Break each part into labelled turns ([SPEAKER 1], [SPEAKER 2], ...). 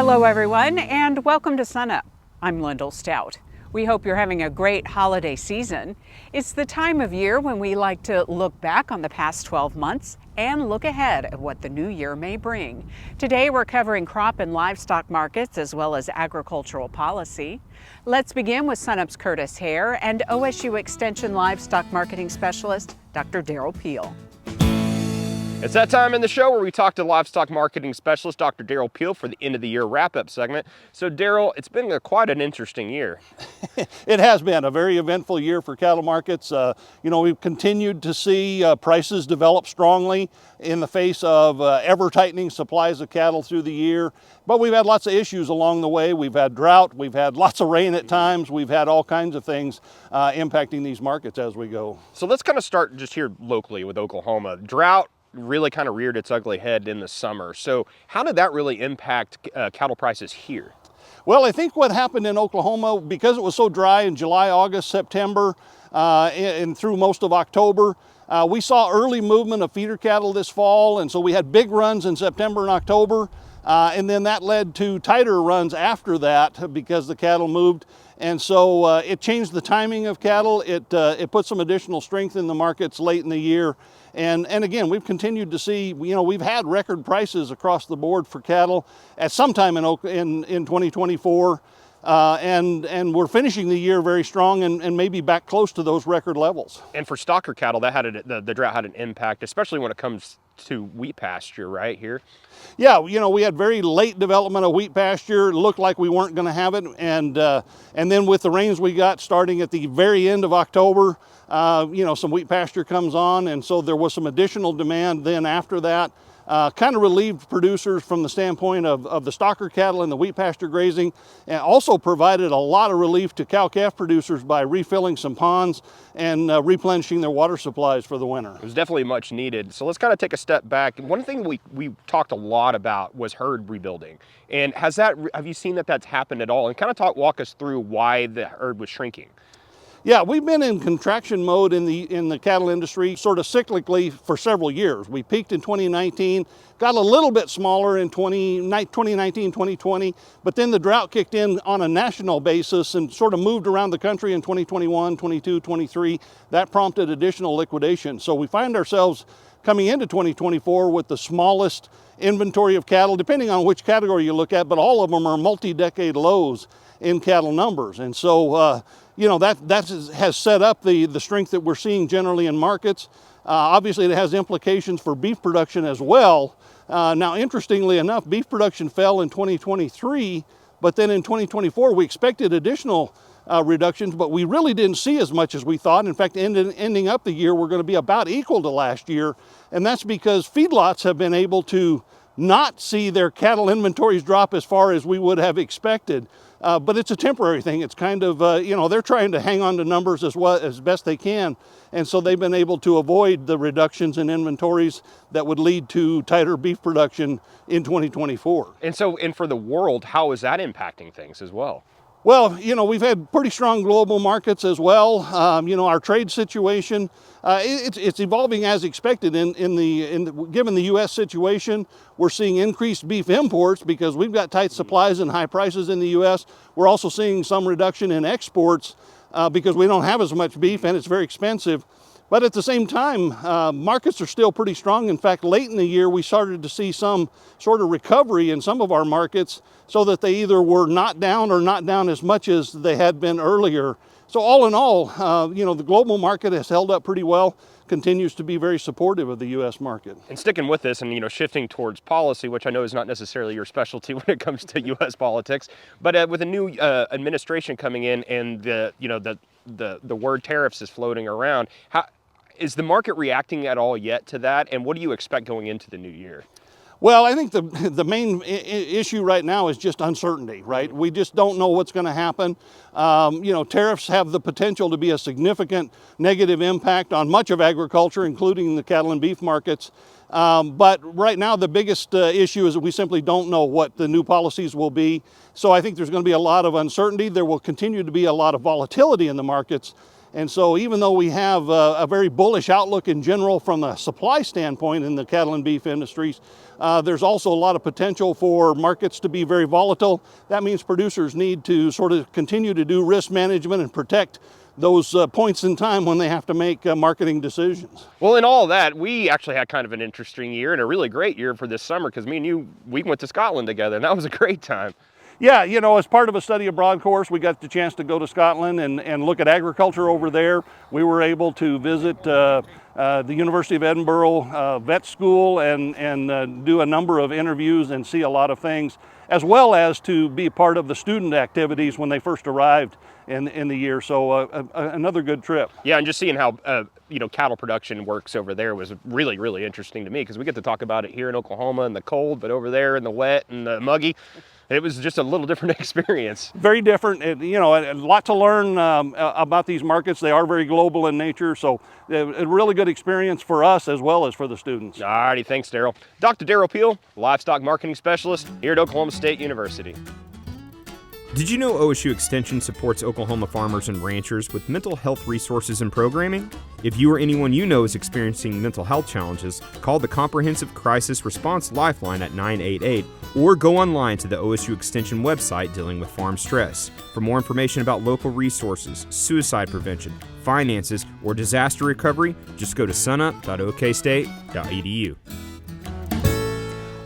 [SPEAKER 1] Hello everyone and welcome to SUNUP. I'm Lyndall Stout. We hope you're having a great holiday season. It's the time of year when we like to look back on the past 12 months and look ahead at what the new year may bring. Today we're covering crop and livestock markets as well as agricultural policy. Let's begin with SUNUP's Curtis Hare and OSU Extension Livestock Marketing Specialist, Dr. Daryl Peel.
[SPEAKER 2] It's that time in the show where we talk to livestock marketing specialist Dr. Daryl Peel for the end of the year wrap-up segment. So Daryl, it's been quite an interesting year.
[SPEAKER 3] It has been a very eventful year for cattle markets. We've continued to see prices develop strongly in the face of ever-tightening supplies of cattle through the year. But we've had lots of issues along the way. We've had drought, we've had lots of rain at times, we've had all kinds of things impacting these markets as we go.
[SPEAKER 2] So let's kind of start just here locally with Oklahoma. Drought really kind of reared its ugly head in the summer. So how did that really impact cattle prices here?
[SPEAKER 3] Well, I think what happened in Oklahoma, because it was so dry in July, August, September, and through most of October, we saw early movement of feeder cattle this fall, and so we had big runs in September and October, and then that led to tighter runs after that because the cattle moved. And so it changed the timing of cattle. It put some additional strength in the markets late in the year. And again, we've continued to see, we've had record prices across the board for cattle at some time in 2024. And we're finishing the year very strong and maybe back close to those record levels. And
[SPEAKER 2] for stocker cattle, that had the drought had an impact, especially when it comes to wheat pasture right here.
[SPEAKER 3] Yeah, we had very late development of wheat pasture. It looked like we weren't going to have it, and then with the rains we got starting at the very end of October, some wheat pasture comes on, and so there was some additional demand then after that. Kind of relieved producers from the standpoint of the stocker cattle and the wheat pasture grazing, and also provided a lot of relief to cow-calf producers by refilling some ponds and replenishing their water supplies for the winter.
[SPEAKER 2] It was definitely much needed. So let's kind of take a step back. One thing we talked a lot about was herd rebuilding. And have you seen that that's happened at all? And kind of walk us through why the herd was shrinking.
[SPEAKER 3] Yeah, we've been in contraction mode in the cattle industry sort of cyclically for several years. We peaked in 2019, got a little bit smaller in 2019, 2020, but then the drought kicked in on a national basis and sort of moved around the country in 2021, 22, 23. That prompted additional liquidation. So we find ourselves coming into 2024 with the smallest inventory of cattle, depending on which category you look at, but all of them are multi-decade lows in cattle numbers. And so, that has set up the strength that we're seeing generally in markets. Obviously, it has implications for beef production as well. Now, interestingly enough, beef production fell in 2023, but then in 2024, we expected additional reductions, but we really didn't see as much as we thought. In fact, ending up the year, we're going to be about equal to last year, and that's because feedlots have been able to not see their cattle inventories drop as far as we would have expected. But it's a temporary thing. It's kind of, they're trying to hang on to numbers as best they can. And so they've been able to avoid the reductions in inventories that would lead to tighter beef production in 2024.
[SPEAKER 2] And for the world, how is that impacting things as well?
[SPEAKER 3] Well, we've had pretty strong global markets as well. Our trade situation, it's evolving as expected. Given the U.S. situation, we're seeing increased beef imports because we've got tight supplies and high prices in the U.S. We're also seeing some reduction in exports because we don't have as much beef and it's very expensive. But at the same time, markets are still pretty strong. In fact, late in the year, we started to see some sort of recovery in some of our markets so that they either were not down or not down as much as they had been earlier. So all in all, the global market has held up pretty well, continues to be very supportive of the U.S. market.
[SPEAKER 2] And sticking with this and, shifting towards policy, which I know is not necessarily your specialty when it comes to U.S. politics, but with a new administration coming in and the word tariffs is floating around, is the market reacting at all yet to that? And what do you expect going into the new year?
[SPEAKER 3] Well, I think the main issue right now is just uncertainty, right? We just don't know what's going to happen. Tariffs have the potential to be a significant negative impact on much of agriculture, including the cattle and beef markets. But right now, the biggest issue is that we simply don't know what the new policies will be. So I think there's going to be a lot of uncertainty. There will continue to be a lot of volatility in the markets. And so even though we have a very bullish outlook in general from a supply standpoint in the cattle and beef industries, there's also a lot of potential for markets to be very volatile. That means producers need to sort of continue to do risk management and protect those points in time when they have to make marketing decisions.
[SPEAKER 2] Well, in all that, we actually had kind of an interesting year and a really great year for this summer, because me and you, we went to Scotland together, and that was a great time.
[SPEAKER 3] Yeah, you know, as part of a study abroad course, we got the chance to go to Scotland and look at agriculture over there. We were able to visit the University of Edinburgh vet school and do a number of interviews and see a lot of things, as well as to be part of the student activities when they first arrived in the year. So another good trip.
[SPEAKER 2] Yeah, and just seeing how cattle production works over there was really, really interesting to me, because we get to talk about it here in Oklahoma in the cold, but over there in the wet and the muggy, it was just a little different experience.
[SPEAKER 3] Very different. A lot to learn about these markets. They are very global in nature, so a really good experience for us as well as for the students.
[SPEAKER 2] All righty, thanks, Daryl. Dr. Daryl Peel, Livestock Marketing Specialist here at Oklahoma State University.
[SPEAKER 4] Did you know OSU Extension supports Oklahoma farmers and ranchers with mental health resources and programming? If you or anyone you know is experiencing mental health challenges, call the Comprehensive Crisis Response Lifeline at 988 or go online to the OSU Extension website dealing with farm stress. For more information about local resources, suicide prevention, finances, or disaster recovery, just go to sunup.okstate.edu.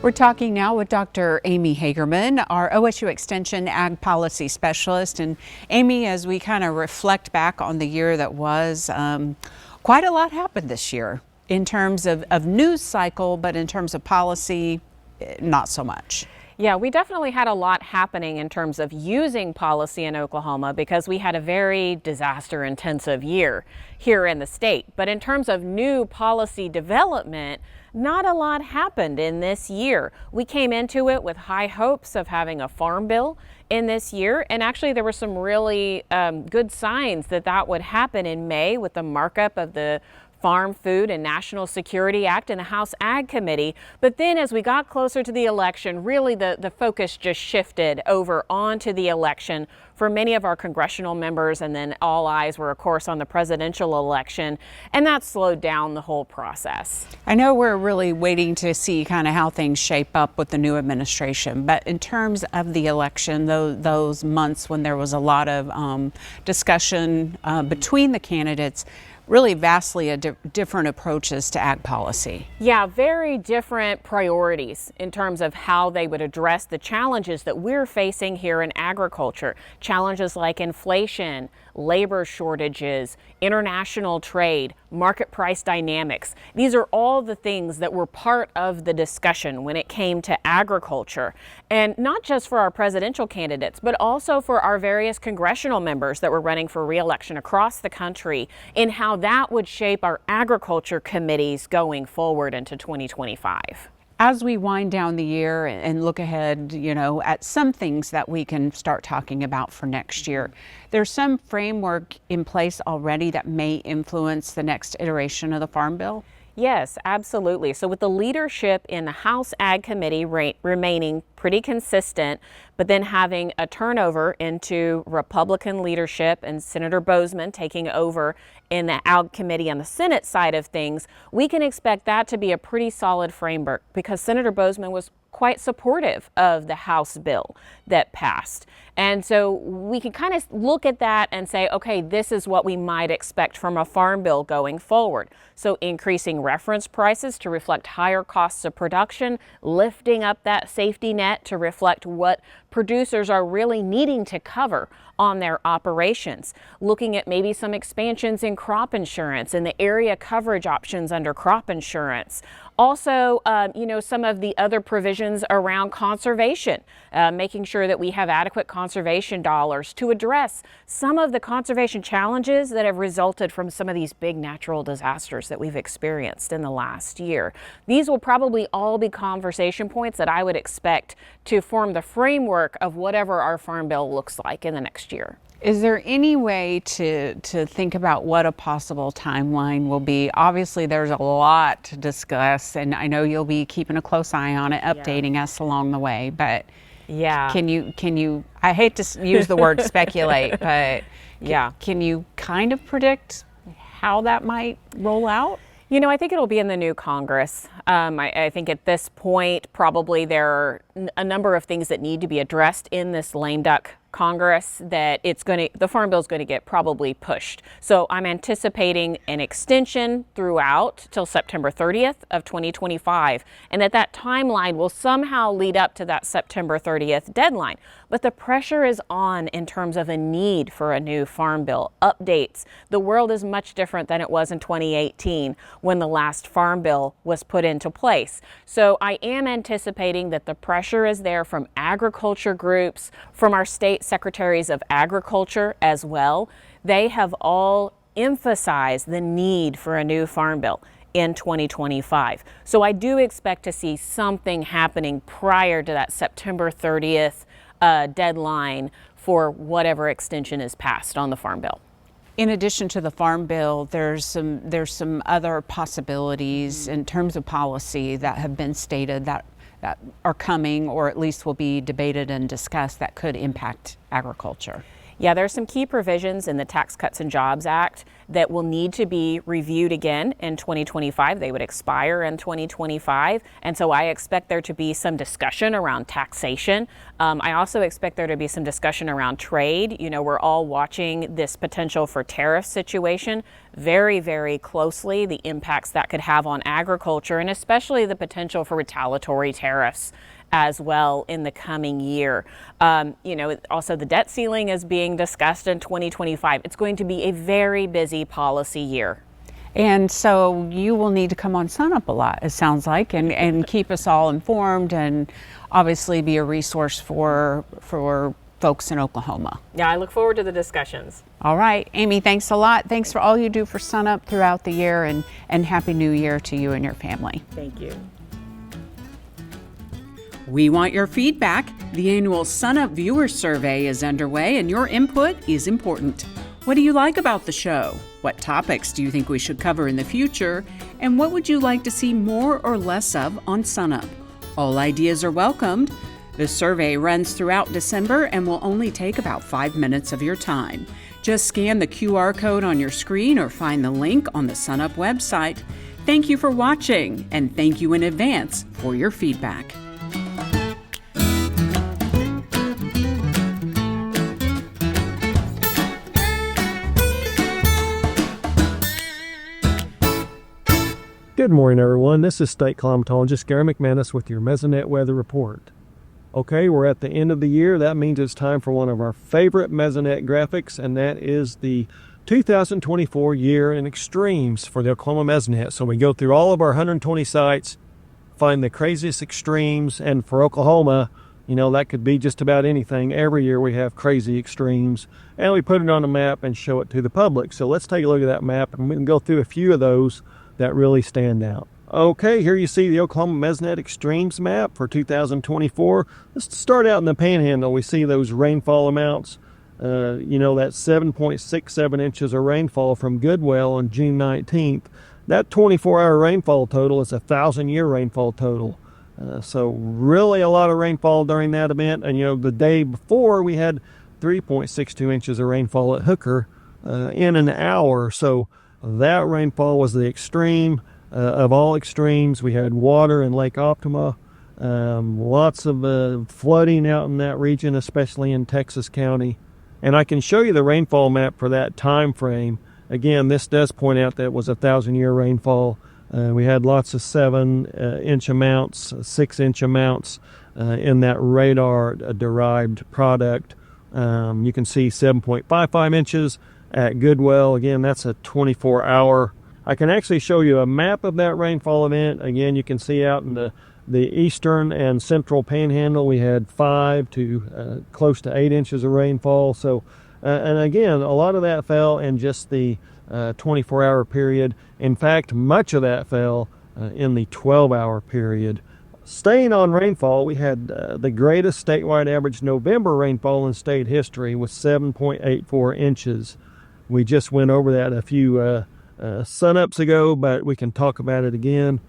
[SPEAKER 1] We're talking now with Dr. Amy Hagerman, our OSU Extension Ag Policy Specialist. And Amy, as we kind of reflect back on the year that was, quite a lot happened this year in terms of news cycle, but in terms of policy, not so much.
[SPEAKER 5] Yeah, we definitely had a lot happening in terms of using policy in Oklahoma, because we had a very disaster intensive year here in the state. But in terms of new policy development, not a lot happened in this year. We came into it with high hopes of having a farm bill in this year, and actually there were some really good signs that that would happen in May with the markup of the Farm, Food, and National Security Act in the House Ag Committee. But then as we got closer to the election, really the focus just shifted over onto the election for many of our congressional members, and then all eyes were, of course, on the presidential election, and that slowed down the whole process.
[SPEAKER 1] I know we're really waiting to see kind of how things shape up with the new administration, but in terms of the election, those months when there was a lot of discussion between the candidates, really vastly different approaches to ag policy.
[SPEAKER 5] Yeah, very different priorities in terms of how they would address the challenges that we're facing here in agriculture. Challenges like inflation, labor shortages, international trade, market price dynamics. These are all the things that were part of the discussion when it came to agriculture. And not just for our presidential candidates, but also for our various congressional members that were running for re-election across the country, in how that would shape our agriculture committees going forward into 2025.
[SPEAKER 1] As we wind down the year and look ahead, at some things that we can start talking about for next year, there's some framework in place already that may influence the next iteration of the Farm Bill?
[SPEAKER 5] Yes, absolutely. So with the leadership in the House Ag Committee remaining pretty consistent, but then having a turnover into Republican leadership and Senator Bozeman taking over in the Ag Committee on the Senate side of things, we can expect that to be a pretty solid framework, because Senator Bozeman was quite supportive of the House bill that passed. And so we can kind of look at that and say, okay, this is what we might expect from a farm bill going forward. So increasing reference prices to reflect higher costs of production, lifting up that safety net to reflect what producers are really needing to cover on their operations, looking at maybe some expansions in crop insurance and the area coverage options under crop insurance. Also, some of the other provisions around conservation, making sure that we have adequate conservation dollars to address some of the conservation challenges that have resulted from some of these big natural disasters that we've experienced in the last year. These will probably all be conversation points that I would expect to form the framework of whatever our farm bill looks like in the next year.
[SPEAKER 1] Is there any way to think about what a possible timeline will be? Obviously, there's a lot to discuss, and I know you'll be keeping a close eye on it, updating us along the way, but
[SPEAKER 5] yeah,
[SPEAKER 1] can you, I hate to use the word speculate, but
[SPEAKER 5] yeah,
[SPEAKER 1] can you kind of predict how that might roll out?
[SPEAKER 5] You know, I think it'll be in the new Congress. I think at this point, probably there are a number of things that need to be addressed in this lame duck Congress that the Farm Bill is going to get probably pushed. So I'm anticipating an extension throughout till September 30th of 2025. And that timeline will somehow lead up to that September 30th deadline. But the pressure is on in terms of a need for a new Farm Bill, updates. The world is much different than it was in 2018 when the last Farm Bill was put into place. So I am anticipating that the pressure is there from agriculture groups, from our state secretaries of agriculture as well. They have all emphasized the need for a new Farm Bill in 2025. So I do expect to see something happening prior to that September 30th deadline for whatever extension is passed on the Farm Bill.
[SPEAKER 1] In addition to the Farm Bill, there's some other possibilities in terms of policy that have been stated that are coming, or at least will be debated and discussed, that could impact agriculture.
[SPEAKER 5] Yeah, there are some key provisions in the Tax Cuts and Jobs Act that will need to be reviewed again in 2025. They would expire in 2025. And so I expect there to be some discussion around taxation. I also expect there to be some discussion around trade. You know, we're all watching this potential for tariff situation very, very closely, the impacts that could have on agriculture, and especially the potential for retaliatory tariffs as well in the coming year. You know, also the debt ceiling is being discussed in 2025. It's going to be a very busy policy year.
[SPEAKER 1] And so you will need to come on SUNUP a lot, it sounds like, and keep us all informed, and obviously be a resource for folks in Oklahoma.
[SPEAKER 5] Yeah, I look forward to the discussions.
[SPEAKER 1] All right, Amy, thanks a lot. Thanks for all you do for SUNUP throughout the year, and Happy New Year to you and your family.
[SPEAKER 5] Thank you.
[SPEAKER 1] We want your feedback. The annual SUNUP viewer survey is underway, and your input is important. What do you like about the show? What topics do you think we should cover in the future? And what would you like to see more or less of on SUNUP? All ideas are welcomed. The survey runs throughout December and will only take about 5 minutes of your time. Just scan the QR code on your screen or find the link on the SUNUP website. Thank you for watching, and thank you in advance for your feedback.
[SPEAKER 6] Good morning, everyone. This is State Climatologist Gary McManus with your Mesonet Weather Report. Okay, we're at the end of the year. That means it's time for one of our favorite Mesonet graphics, and that is the 2024 year in extremes for the Oklahoma Mesonet. So we go through all of our 120 sites, find the craziest extremes, and for Oklahoma, you know, that could be just about anything. Every year we have crazy extremes, and we put it on a map and show it to the public. So let's take a look at that map, and we can go through a few of those that really stand out. Okay, here you see the Oklahoma Mesonet Extremes map for 2024. Let's start out in the Panhandle. We see those rainfall amounts. You know, that 7.67 inches of rainfall from Goodwell on June 19th. That 24-hour rainfall total is a 1,000-year rainfall total. So really a lot of rainfall during that event. And, you know, the day before we had 3.62 inches of rainfall at Hooker in an hour. So that rainfall was the extreme of all extremes. We had water in Lake Optima, lots of flooding out in that region, especially in Texas County. And I can show you the rainfall map for that time frame. Again, this does point out that it was a 1,000-year rainfall. We had lots of 7-inch amounts, 6-inch amounts in that radar-derived product. You can see 7.55 inches at Goodwell. Again, that's a 24-hour. I can actually show you a map of that rainfall event. Again, you can see out in the eastern and central Panhandle, we had 5 to close to 8 inches of rainfall. So, and again, a lot of that fell in just the 24-hour period. In fact, much of that fell in the 12-hour period. Staying on rainfall, we had the greatest statewide average November rainfall in state history with 7.84 inches. We just went over that a few sun-ups ago, but we can talk about it again.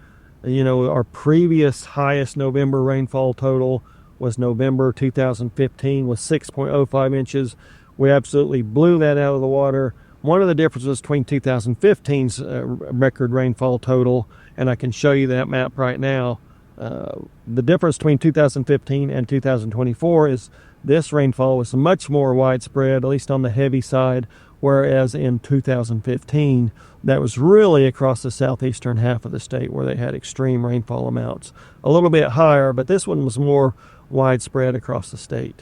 [SPEAKER 6] You know, our previous highest November rainfall total was November 2015 with 6.05 inches. We absolutely blew that out of the water. One of the differences between 2015's record rainfall total, and I can show you that map right now, the difference between 2015 and 2024 is this rainfall was much more widespread, at least on the heavy side, whereas in 2015, that was really across the southeastern half of the state where they had extreme rainfall amounts. A little bit higher, but this one was more widespread across the state.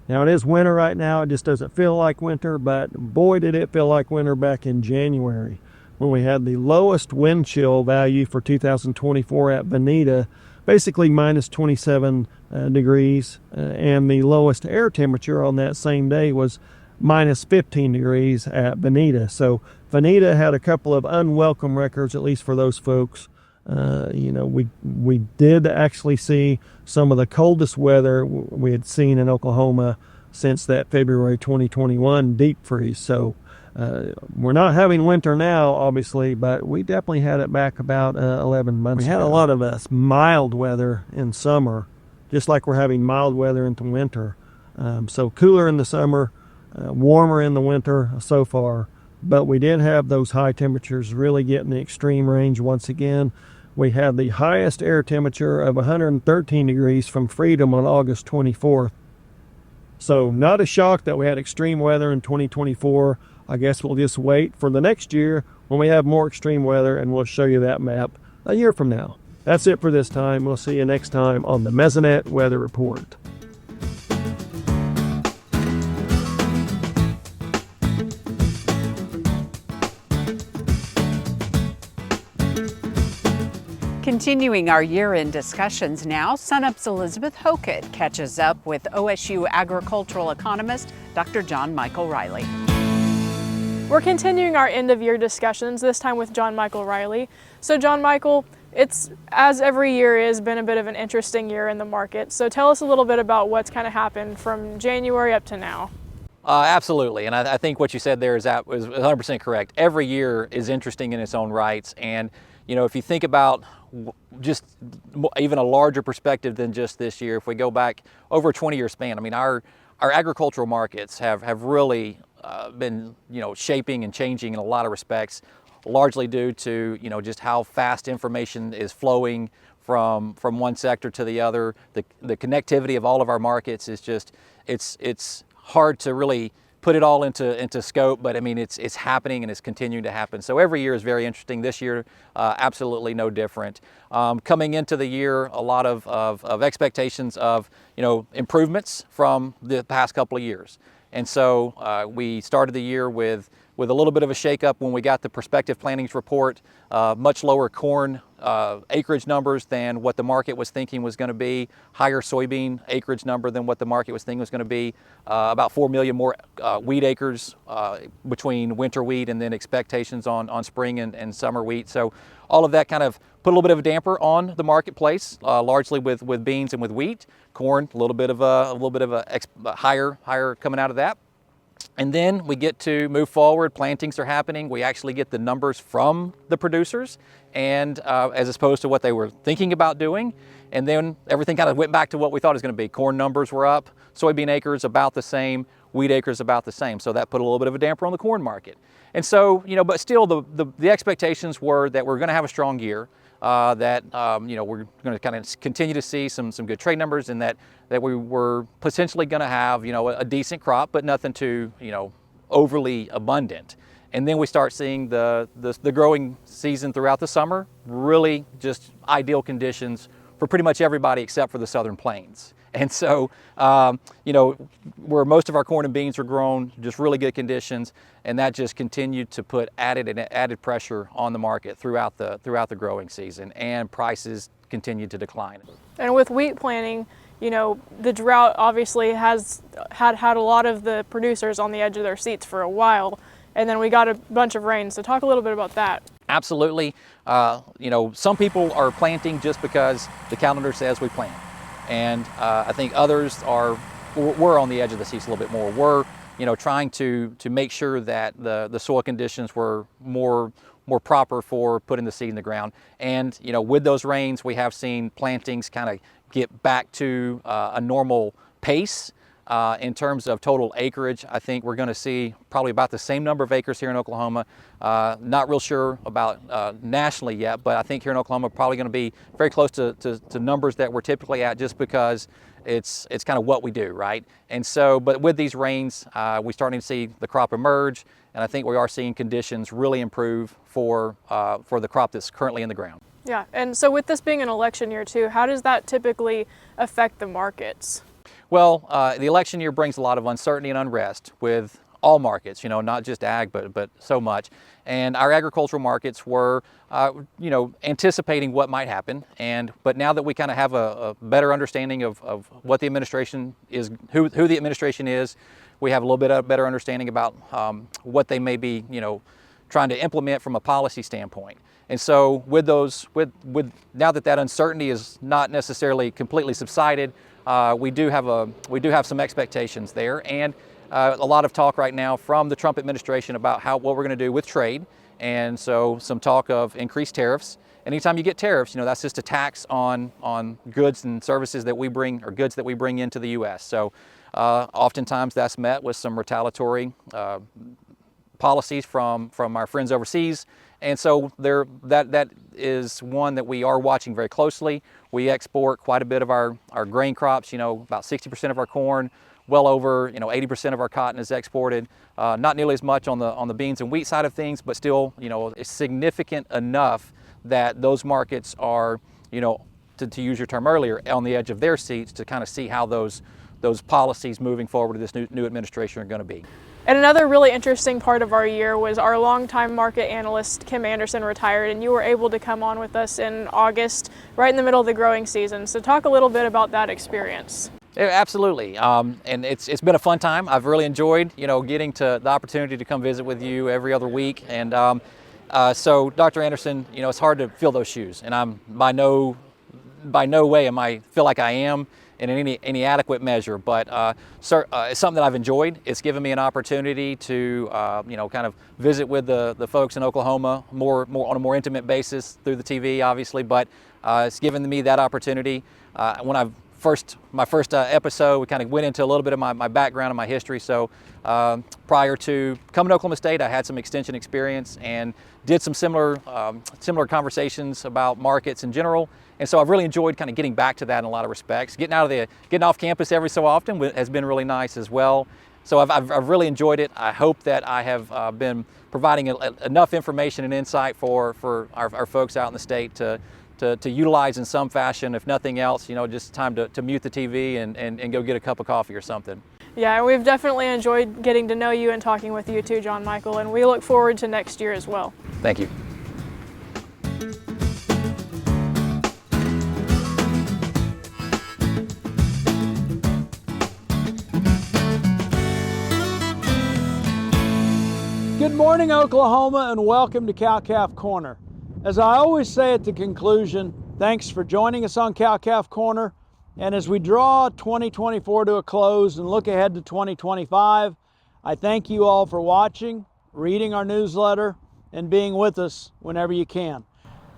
[SPEAKER 6] Now, it is winter right now. It just doesn't feel like winter, but boy, did it feel like winter back in January when we had the lowest wind chill value for 2024 at Bonita, basically minus 27 degrees, and the lowest air temperature on that same day was minus 15 degrees at Bonita. So Bonita had a couple of unwelcome records, at least for those folks. We did actually see some of the coldest weather we had seen in Oklahoma since that February 2021 deep freeze. So we're not having winter now, obviously, but we definitely had it back about 11 months ago. We had a lot of mild weather in summer, just like we're having mild weather into winter. So cooler in the summer, warmer in the winter so far. But we did have those high temperatures really get in the extreme range once again. We had the highest air temperature of 113 degrees from Freedom on August 24th. So not a shock that we had extreme weather in 2024. I guess we'll just wait for the next year when we have more extreme weather, and we'll show you that map a year from now. That's it for this time. We'll see you next time on the Mesonet Weather Report.
[SPEAKER 1] Continuing our year-end discussions now, SUNUP's Elizabeth Hokett catches up with OSU agricultural economist Dr. John Michael Riley.
[SPEAKER 7] We're continuing our end-of-year discussions, this time with John Michael Riley. So John Michael, it's, as every year is, been a bit of an interesting year in the market. So tell us a little bit about what's kind of happened from January up to now.
[SPEAKER 8] Absolutely, and I think what you said there is 100% correct. Every year is interesting in its own rights, and if you think about just even a larger perspective than just this year, if we go back over a 20-year span, I mean, our agricultural markets have really been shaping and changing in a lot of respects, largely due to just how fast information is flowing from one sector to the other. The connectivity of all of our markets is just it's hard to really put it all into scope, but I mean it's happening and it's continuing to happen. So every year is very interesting. This year, absolutely no different. Coming into the year, a lot of expectations of improvements from the past couple of years, and so we started the year with a little bit of a shakeup when we got the prospective plantings report. Much lower corn acreage numbers than what the market was thinking was going to be, higher soybean acreage number than what the market was thinking was going to be, about 4 million more wheat acres between winter wheat and then expectations on spring and summer wheat. So all of that kind of put a little bit of a damper on the marketplace, largely with beans and with wheat. Corn, a little bit of a higher coming out of that. And then we get to move forward, plantings are happening, we actually get the numbers from the producers, and as opposed to what they were thinking about doing. And then everything kind of went back to what we thought it was going to be. Corn numbers were up, soybean acres about the same, wheat acres about the same. So that put a little bit of a damper on the corn market. And so, but still the expectations were that we're going to have a strong year, that we're going to kind of continue to see some good trade numbers, and that we were potentially going to have a decent crop, but nothing too overly abundant. And then we start seeing the growing season throughout the summer, really just ideal conditions for pretty much everybody except for the southern plains. And so, where most of our corn and beans were grown, just really good conditions, and that just continued to put added pressure on the market throughout the growing season, and prices continued to decline.
[SPEAKER 7] And with wheat planting, the drought obviously has had a lot of the producers on the edge of their seats for a while, and then we got a bunch of rain. So talk a little bit about that.
[SPEAKER 8] Absolutely. Some people are planting just because the calendar says we plant. And I think others were on the edge of the seats a little bit more. We're trying to make sure that the soil conditions were more proper for putting the seed in the ground. And with those rains, we have seen plantings kind of get back to a normal pace. In terms of total acreage, I think we're going to see probably about the same number of acres here in Oklahoma. Not real sure about nationally yet, but I think here in Oklahoma probably going to be very close to numbers that we're typically at, just because it's kind of what we do, right? And so, but with these rains, we're starting to see the crop emerge, and I think we are seeing conditions really improve for the crop that's currently in the ground.
[SPEAKER 7] Yeah, and so with this being an election year too, how does that typically affect the markets?
[SPEAKER 8] Well, the election year brings a lot of uncertainty and unrest with all markets, not just ag, but so much. And our agricultural markets were, anticipating what might happen. But now that we kind of have a better understanding of what the administration is, who the administration is, we have a little bit of better understanding about what they may be, trying to implement from a policy standpoint. And so with now that uncertainty is not necessarily completely subsided, we do have some expectations there, and a lot of talk right now from the Trump administration about what we're going to do with trade, and so some talk of increased tariffs. Anytime you get tariffs, that's just a tax on goods and services that we bring, or goods that we bring into the U.S. So oftentimes that's met with some retaliatory policies from our friends overseas. And so that is one that we are watching very closely. We export quite a bit of our grain crops, about 60% of our corn, well over 80% of our cotton is exported. Not nearly as much on the beans and wheat side of things, but still it's significant enough that those markets are, to use your term earlier, on the edge of their seats to kind of see how those policies moving forward with this new administration are going to be.
[SPEAKER 7] And another really interesting part of our year was our longtime market analyst, Kim Anderson, retired, and you were able to come on with us in August, right in the middle of the growing season. So talk a little bit about that experience.
[SPEAKER 8] Yeah, absolutely, and it's been a fun time. I've really enjoyed, getting to the opportunity to come visit with you every other week. And so, Dr. Anderson, it's hard to fill those shoes, and I'm by no way am I feel like I am in any adequate measure, but it's something that I've enjoyed. It's given me an opportunity to kind of visit with the folks in Oklahoma more on a more intimate basis through the TV, obviously, but it's given me that opportunity. When my first episode, we kind of went into a little bit of my background and my history. So prior to coming to Oklahoma State, I had some extension experience and did some similar conversations about markets in general. And so I've really enjoyed kind of getting back to that in a lot of respects. Getting off campus every so often has been really nice as well. So I've really enjoyed it. I hope that I have been providing enough information and insight for our folks out in the state to utilize in some fashion. If nothing else, just time to mute the TV and go get a cup of coffee or something.
[SPEAKER 7] Yeah, we've definitely enjoyed getting to know you and talking with you too, John Michael, and we look forward to next year as well.
[SPEAKER 8] Thank you.
[SPEAKER 9] Good morning, Oklahoma, and welcome to Cow-Calf Corner. As I always say at the conclusion, thanks for joining us on Cow-Calf Corner. And as we draw 2024 to a close and look ahead to 2025, I thank you all for watching, reading our newsletter, and being with us whenever you can.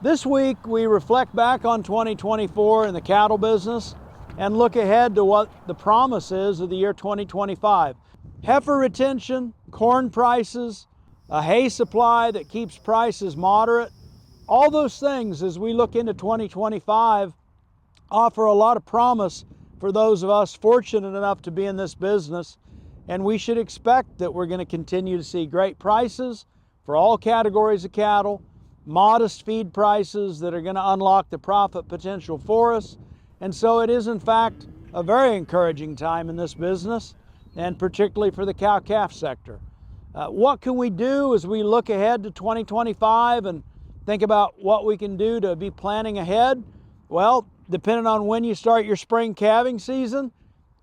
[SPEAKER 9] This week, we reflect back on 2024 in the cattle business and look ahead to what the promise is of the year 2025. Heifer retention, corn prices, a hay supply that keeps prices moderate, all those things as we look into 2025 offer a lot of promise for those of us fortunate enough to be in this business, and we should expect that we're going to continue to see great prices for all categories of cattle, modest feed prices that are going to unlock the profit potential for us. And so it is in fact a very encouraging time in this business, and particularly for the cow-calf sector. What can we do as we look ahead to 2025 and think about what we can do to be planning ahead? Well, depending on when you start your spring calving season,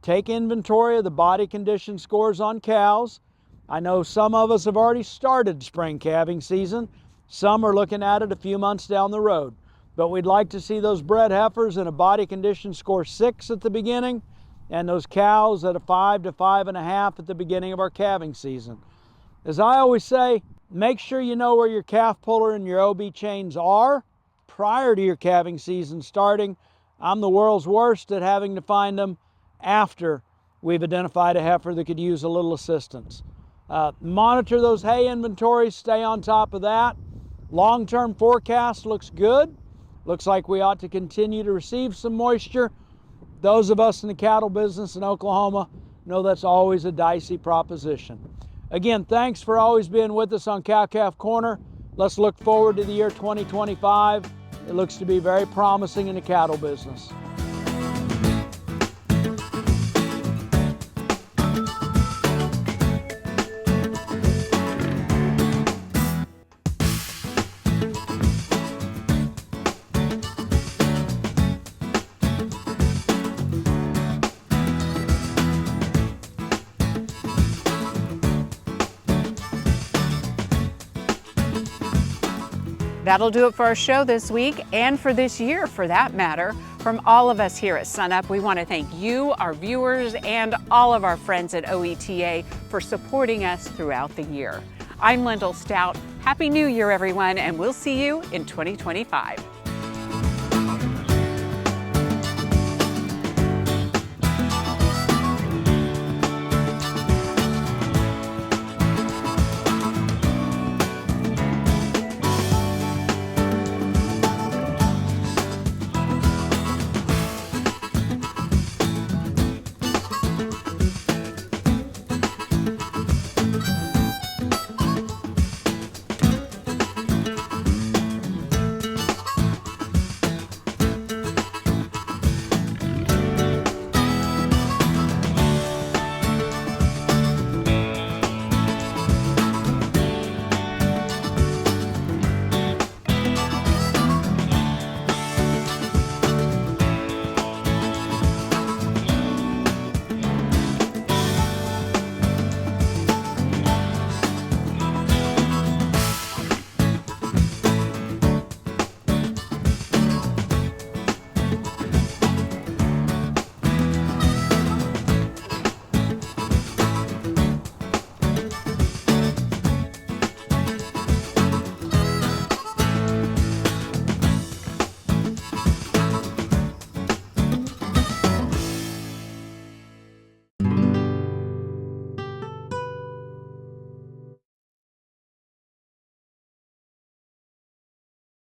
[SPEAKER 9] take inventory of the body condition scores on cows. I know some of us have already started spring calving season. Some are looking at it a few months down the road. But we'd like to see those bred heifers in a body condition score 6 at the beginning, and those cows at a 5 to 5.5 at the beginning of our calving season. As I always say, make sure you know where your calf puller and your OB chains are prior to your calving season starting. I'm the world's worst at having to find them after we've identified a heifer that could use a little assistance. Monitor those hay inventories, stay on top of that. Long-term forecast looks good. Looks like we ought to continue to receive some moisture. Those of us in the cattle business in Oklahoma know that's always a dicey proposition. Again, thanks for always being with us on Cow-Calf Corner. Let's look forward to the year 2025. It looks to be very promising in the cattle business.
[SPEAKER 1] That'll do it for our show this week and for this year, for that matter. From all of us here at SUNUP, we want to thank you, our viewers, and all of our friends at OETA for supporting us throughout the year. I'm Lyndall Stout. Happy New Year, everyone, and we'll see you in 2025.